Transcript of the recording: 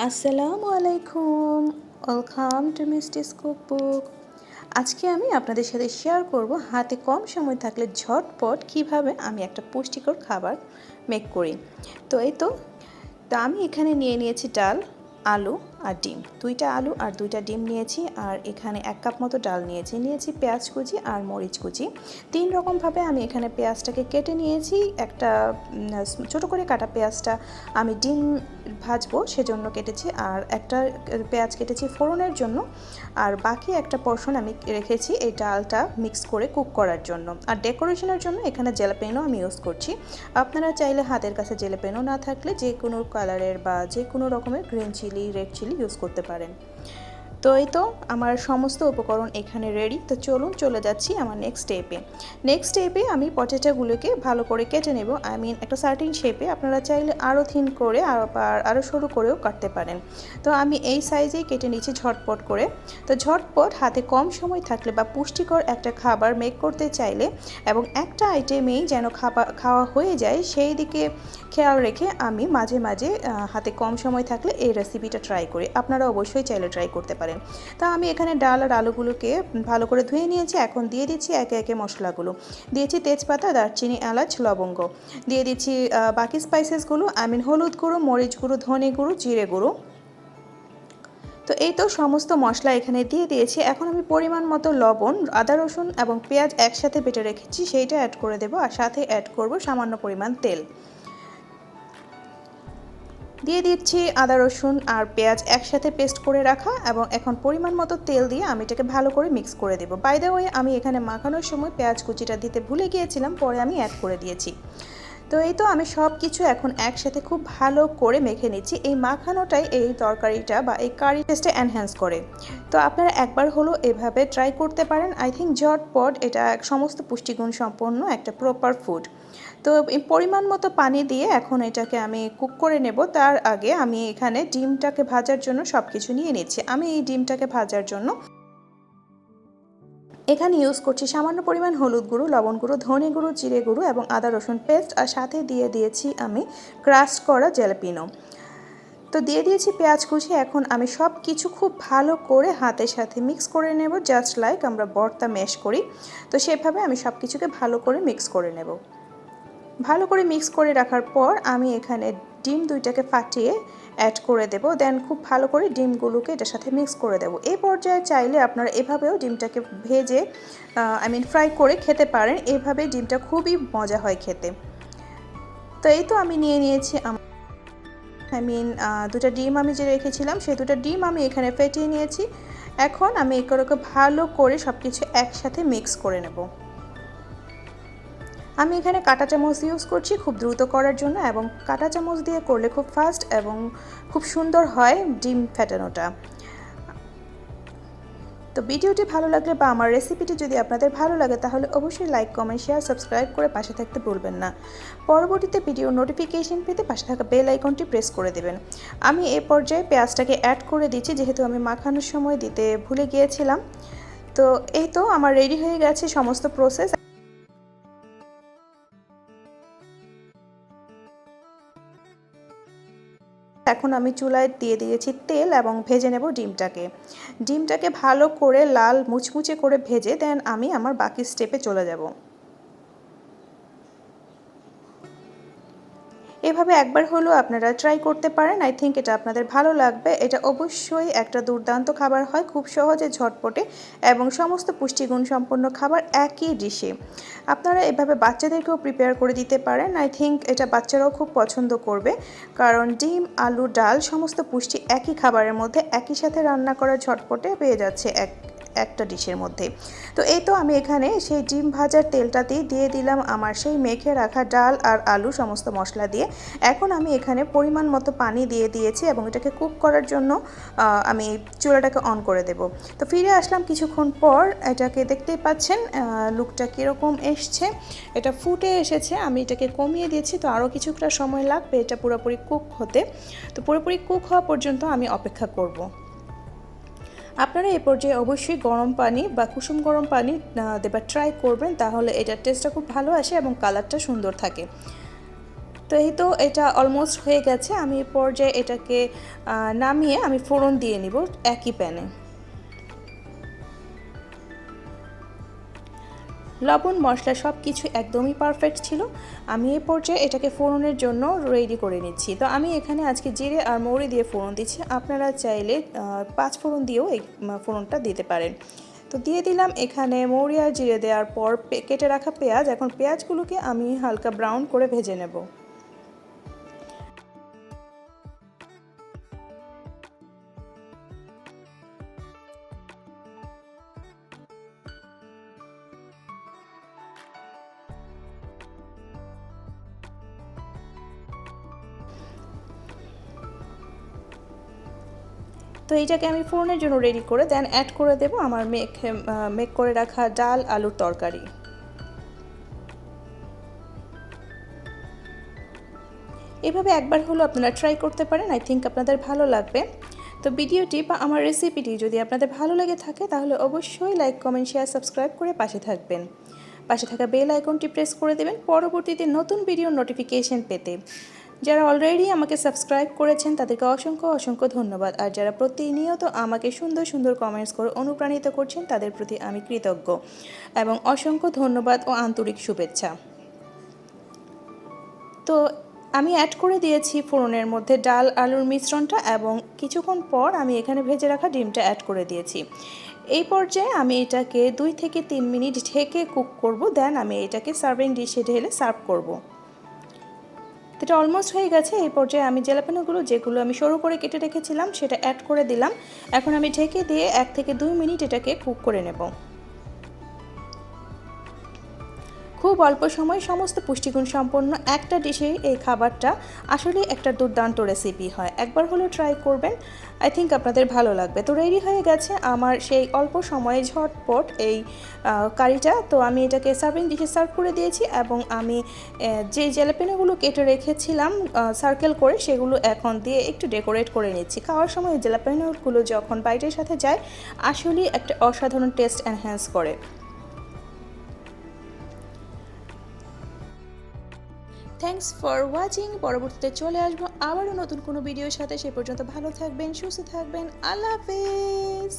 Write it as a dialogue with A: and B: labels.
A: আসসালামু আলাইকুম, welcome to মিস্টিস cookbook. আজকে আমি আপনাদের সাথে শেয়ার করব হাতে কম সময় থাকলে ঝটপট কিভাবে আমি একটা পুষ্টিকর খাবার মেক করি। তো আমি এখানে নিয়ে নিয়েছি ডাল, আলু আর ডিম। 2টা আলু আর 2টা ডিম নিয়েছি, আর এখানে 1 কাপ মতো ডাল নিয়েছি পেঁয়াজ কুচি আর মরিচ কুচি। 3 রকমভাবে আমি এখানে পেঁয়াজটাকে কেটে নিয়েছি। একটা ছোটো করে কাটা পেঁয়াজটা আমি ডিম ভাজবো সেজন্য কেটেছি, আর একটা পেঁয়াজ কেটেছি ফোড়নের জন্য, আর বাকি একটা পোর্শন আমি রেখেছি এই ডালটা মিক্স করে কুক করার জন্য। আর ডেকোরেশনের জন্য এখানে জেলাপেনও আমি ইউজ করছি। আপনারা চাইলে হাতের কাছে জেলাপেনও না থাকলে যে কোনো কালারের বা যে কোনো রকমের green chilli, red chilli use করতে পারেন। তো এই তো আমার সমস্ত উপকরণ এখানে রেডি। তো চলুন চলে যাচ্ছি আমার নেক্সট স্টেপে আমি পটেটোগুলোকে ভালো করে কেটে নেব। একটা সার্টিন শেপে, আপনারা চাইলে আরও থিন করে আরও সরু করেও কাটতে পারেন। তো আমি এই সাইজেই কেটে নিচ্ছি ঝটপট করে। তো ঝটপট হাতে কম সময় থাকলে বা পুষ্টিকর একটা খাবার মেক করতে চাইলে এবং একটা আইটেমেই যেন খাওয়া হয়ে যায় সেই দিকে খেয়াল রেখে আমি মাঝে মাঝে হাতে কম সময় থাকলে এই রেসিপিটা ট্রাই করি। আপনারা অবশ্যই চাইলে ট্রাই করতে পারেন। তা আমি এখানে ডাল আর আলুগুলোকে ভালো করে ধুয়ে নিয়েছি। এখন দিয়ে দিচ্ছি একে একে মশলাগুলো। দিয়েছি তেজপাতা, দারচিনি, এলাচ, লবঙ্গ। দিয়ে দিচ্ছি বাকি স্পাইসেসগুলো, হলুদ গুঁড়ো, মরিচ গুঁড়ো, ধনে গুঁড়ো, জিরে গুঁড়ো। তো এই তো সমস্ত মশলা এখানে দিয়ে দিয়েছি। এখন আমি পরিমাণ মতো লবণ, আদা রসুন এবং পেঁয়াজ একসাথে বেটে রেখেছি সেইটা অ্যাড করে দেবো, আর সাথে অ্যাড করব সামান্য পরিমাণ তেল। দিয়ে দিচ্ছি আদা রসুন আর পেঁয়াজ একসাথে পেস্ট করে রাখা, এবং এখন পরিমাণ মতো তেল দিয়ে আমি এটাকে ভালো করে মিক্স করে দেবো। বাই দ্য ওয়ে, আমি এখানে মাখানোর সময় পেঁয়াজ কুচিটা দিতে ভুলে গিয়েছিলাম, পরে আমি অ্যাড করে দিয়েছি। তো এই তো আমি সব কিছু এখন একসাথে খুব ভালো করে মেখে নিচ্ছি। এই মাখানোটাই এই তরকারিটা বা এই কারি টেস্টে এনহ্যান্স করে। তো আপনারা একবার হলো এভাবে ট্রাই করতে পারেন। আই থিঙ্ক ঝটপট এটা সমস্ত পুষ্টিগুণ সম্পন্ন একটা প্রপার ফুড। তো এই পরিমাণ মতো পানি দিয়ে এখন এটাকে আমি কুক করে নেব। তার আগে আমি এখানে ডিমটাকে ভাজার জন্য সব কিছু নিয়ে নিচ্ছি। আমি এই ডিমটাকে ভাজার জন্য এখানে ইউজ করছি সামান্য পরিমাণ হলুদ গুঁড়ো, লবণ গুঁড়ো, ধনে গুঁড়ো, জিরে গুঁড়ো এবং আদা রসুন পেস্ট, আর সাথে দিয়ে দিয়েছি আমি ক্রাশ করা জেলাপিনো। তো দিয়ে দিয়েছি পেঁয়াজ কুচি। এখন আমি সব কিছু খুব ভালো করে হাতের সাথে মিক্স করে নেব, জাস্ট লাইক আমরা ভর্তা ম্যাশ করি। তো সেভাবে আমি সব কিছুকে ভালো করে মিক্স করে নেব। ভালো করে মিক্স করে রাখার পর আমি এখানে ডিম 2টাকে ফাটিয়ে অ্যাড করে দেব। দেন খুব ভালো করে ডিমগুলোকে এটার সাথে মিক্স করে দেব। এই পর্যায়ে চাইলে আপনারা এভাবেও ডিমটাকে ভেজে ফ্রাই করে খেতে পারেন। এভাবে ডিমটা খুবই মজা হয় খেতে। তো এই তো আমি নিয়ে নিয়েছি 2টা ডিম আমি যে রেখেছিলাম সেই 2টা ডিম আমি এখানে ফেটিয়ে নিয়েছি। এখন আমি এগুলোকে ভালো করে সব কিছু একসাথে মিক্স করে নেব। আমি এখানে কাঁটা চামচ ইউজ করছি খুব দ্রুত করার জন্য, এবং কাঁটা চামচ দিয়ে করলে খুব ফাস্ট এবং খুব সুন্দর হয় ডিম ফেটানোটা। তো ভিডিওটি ভালো লাগলে বা আমার রেসিপিটি যদি আপনাদের ভালো লাগে তাহলে অবশ্যই লাইক, কমেন্ট, শেয়ার, সাবস্ক্রাইব করে পাশে থাকতে ভুলবেন না। পরবর্তীতে ভিডিও নোটিফিকেশন পেতে পাশে থাকা বেল আইকনটি প্রেস করে দেবেন। আমি এই পর্যায়ে পেঁয়াজটাকে অ্যাড করে দিচ্ছি, যেহেতু আমি মাখানোর সময় দিতে ভুলে গিয়েছিলাম। তো এই তো আমার রেডি হয়ে গেছে সমস্ত প্রসেস। এখন আমি চুলায় দিয়ে দিয়েছি তেল এবং ভেজে নেব ডিমটাকে ভালো করে লাল মুচমুচে করে ভেজে দেন আমি আমার বাকি স্টেপে চলে যাব। এভাবে একবার হলেও আপনারা ট্রাই করতে পারেন। আই থিঙ্ক এটা আপনাদের ভালো লাগবে। এটা অবশ্যই একটা দুর্দান্ত খাবার হয়, খুব সহজে, ঝটপটে এবং সমস্ত পুষ্টিগুণ সম্পন্ন খাবার একই ডিশে। আপনারা এভাবে বাচ্চাদেরকেও প্রিপেয়ার করে দিতে পারেন। আই থিঙ্ক এটা বাচ্চারাও খুব পছন্দ করবে, কারণ ডিম, আলু, ডাল সমস্ত পুষ্টি একই খাবারের মধ্যে একই সাথে রান্না করা ঝটপটে পেয়ে যাচ্ছে একটা ডিশের মধ্যে। তো এই তো আমি এখানে সেই ডিম ভাজার তেলটাতেই দিয়ে দিলাম আমার সেই মেখে রাখা ডাল আর আলু সমস্ত মশলা দিয়ে। এখন আমি এখানে পরিমাণ মতো পানি দিয়ে দিয়েছি এবং এটাকে কুক করার জন্য আমি চুলাটাকে অন করে দেব। তো ফিরে আসলাম কিছুক্ষণ পর। এটাকে দেখতেই পাচ্ছেন লুকটা কীরকম এসছে, এটা ফুটে এসেছে। আমি এটাকে কমিয়ে দিয়েছি, তো আরও কিছুটা সময় লাগবে এটা পুরোপুরি কুক হতে। তো পুরোপুরি কুক হওয়া পর্যন্ত আমি অপেক্ষা করব। আপনারা এই পর্যায়ে অবশ্যই গরম পানি বা কুসুম গরম পানি দেবার ট্রাই করবেন, তাহলে এটার টেস্টটা খুব ভালো আসে এবং কালারটা সুন্দর থাকে। তো এই তো এটা অলমোস্ট হয়ে গেছে। আমি এই পর্যায়ে এটাকে নামিয়ে আমি ফোড়ন দিয়ে নিব একই প্যানে। লবণ মশলা সব কিছু একদমই পারফেক্ট ছিল। আমি এই পর্যায়ে এটাকে ফোড়নের জন্য রেডি করে নিচ্ছি। তো আমি এখানে আজকে জিরে আর মৌরি দিয়ে ফোড়ন দিচ্ছি, আপনারা চাইলে 5 ফোড়ন দিয়েও এই ফোড়নটা দিতে পারেন। তো দিয়ে দিলাম এখানে মৌরি আর জিরে দেওয়ার পর কেটে রাখা পেঁয়াজ। এখন পেঁয়াজগুলোকে আমি হালকা ব্রাউন করে ভেজে নেব। তো এইটাকে আমি ফোড়নের জন্য রেডি করে দেন অ্যাড করে দেব আমার মেক করে রাখা ডাল আলুর তরকারি। এভাবে একবার হলো আপনারা ট্রাই করতে পারেন, আই থিঙ্ক আপনাদের ভালো লাগবে। তো ভিডিওটি বা আমার রেসিপিটি যদি আপনাদের ভালো লেগে থাকে তাহলে অবশ্যই লাইক কমেন্ট শেয়ার সাবস্ক্রাইব করে পাশে থাকবেন। পাশে থাকা বেল আইকনটি প্রেস করে দেবেন পরবর্তীতে নতুন ভিডিওর নোটিফিকেশন পেতে। যারা অলরেডি আমাকে সাবস্ক্রাইব করেছেন তাদেরকে অসংখ্য অসংখ্য ধন্যবাদ, আর যারা প্রতিনিয়ত আমাকে সুন্দর সুন্দর কমেন্টস করে অনুপ্রাণিত করছেন তাদের প্রতি আমি কৃতজ্ঞ এবং অসংখ্য ধন্যবাদ ও আন্তরিক শুভেচ্ছা। তো আমি অ্যাড করে দিয়েছি ফোড়নের মধ্যে ডাল আলুর মিশ্রণটা এবং কিছুক্ষণ পর আমি এখানে ভেজে রাখা ডিমটা অ্যাড করে দিয়েছি। এই পর্যায়ে আমি এটাকে 2 থেকে 3 মিনিট ঢেকে কুক করব, দেন আমি এটাকে সার্ভিং ডিশে ঢেলে সার্ভ করব। এটা অলমোস্ট হয়ে গেছে। এই পর্যায়ে আমি জেলাপিনোগুলো যেগুলো আমি সরু করে কেটে রেখেছিলাম সেটা অ্যাড করে দিলাম। এখন আমি ঢেকে দিয়ে 1 থেকে 2 মিনিট এটাকে কুক করে নেব। খুব অল্প সময়ে সমস্ত পুষ্টিগুণ সম্পন্ন একটা ডিশেই এই খাবারটা আসলে একটা দুর্দান্ত রেসিপি হয়। একবার হলেও ট্রাই করবেন, আই থিঙ্ক আপনাদের ভালো লাগবে। তো রেডি হয়ে গেছে আমার সেই অল্প সময়ে ঝটপট এই কারিটা। তো আমি এটাকে সার্ভিং ডিশে সার্ভ করে দিয়েছি এবং আমি যে জেলাপিনোগুলো কেটে রেখেছিলাম সার্কেল করে সেগুলো এখন দিয়ে একটু ডেকোরেট করে নিচ্ছি। খাওয়ার সময় জেলাপিনোগুলো যখন বাইটের সাথে যায় আসলে একটা অসাধারণ টেস্ট এনহ্যান্স করে। Thanks for watching. পরবর্তীতে চলে আসবো আবারও নতুন কোনো ভিডিওর সাথে। সে পর্যন্ত ভালো থাকবেন, সুস্থ থাকবেন। আল্লাহ হাফেজ।